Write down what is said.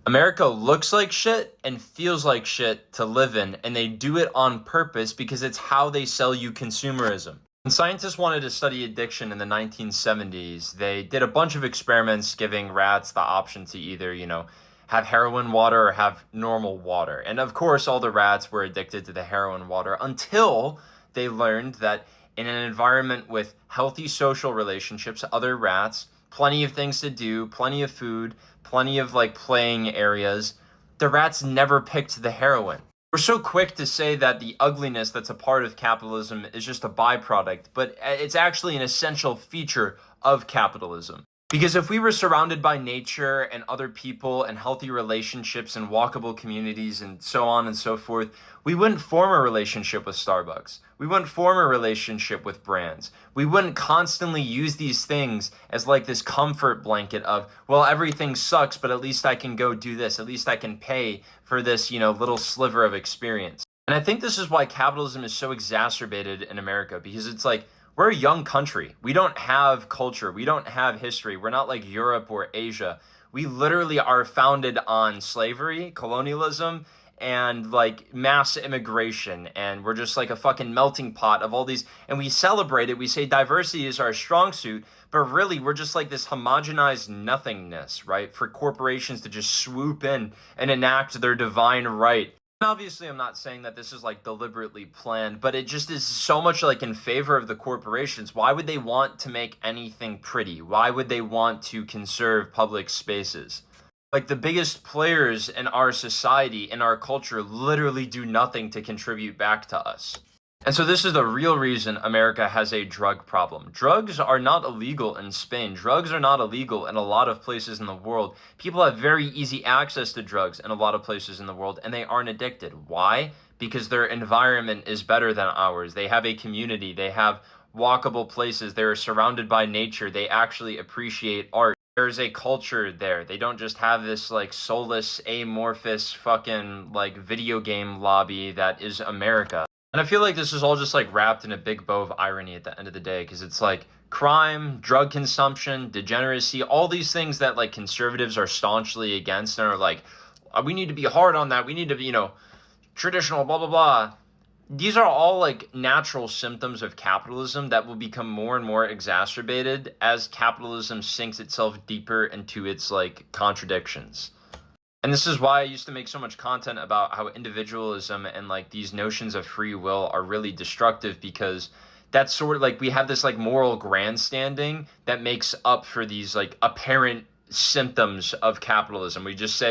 America looks like shit and feels like shit to live in, and they do it on purpose because it's how they sell you consumerism. When scientists wanted to study addiction in the 1970s, they did a bunch of experiments giving rats the option to either, have heroin water or have normal water. And of course, all the rats were addicted to the heroin water until they learned that in an environment with healthy social relationships, other rats, plenty of things to do, plenty of food, plenty of like playing areas, the rats never picked the heroin. We're so quick to say that the ugliness that's a part of capitalism is just a byproduct, but it's actually an essential feature of capitalism. Because if we were surrounded by nature and other people and healthy relationships and walkable communities and so on and so forth, we wouldn't form a relationship with Starbucks. We wouldn't form a relationship with brands. We wouldn't constantly use these things as like this comfort blanket of, well, everything sucks, but at least I can go do this. At least I can pay for this, little sliver of experience. And I think this is why capitalism is so exacerbated in America, because it's like, we're a young country. We don't have culture. We don't have history. We're not like Europe or Asia. We literally are founded on slavery, colonialism, and like mass immigration. And we're just like a fucking melting pot of all these. And we celebrate it. We say diversity is our strong suit. But really, we're just like this homogenized nothingness, right? For corporations to just swoop in and enact their divine right. Obviously, I'm not saying that this is like deliberately planned, but it just is so much like in favor of the corporations. Why would they want to make anything pretty? Why would they want to conserve public spaces? Like the biggest players in our society, in our culture, literally do nothing to contribute back to us. And so this is the real reason America has a drug problem. Drugs are not illegal in Spain. Drugs are not illegal in a lot of places in the world. People have very easy access to drugs in a lot of places in the world, and they aren't addicted. Why? Because their environment is better than ours. They have a community. They have walkable places. They're surrounded by nature. They actually appreciate art. There's a culture there. They don't just have this like soulless, amorphous fucking like video game lobby that is America. And I feel like this is all just like wrapped in a big bow of irony at the end of the day, because it's like crime, drug consumption, degeneracy, all these things that like conservatives are staunchly against and are like, we need to be hard on that. We need to be, traditional, blah, blah, blah. These are all like natural symptoms of capitalism that will become more and more exacerbated as capitalism sinks itself deeper into its like contradictions. And this is why I used to make so much content about how individualism and like these notions of free will are really destructive, because that's sort of like we have this like moral grandstanding that makes up for these like apparent symptoms of capitalism. We just say,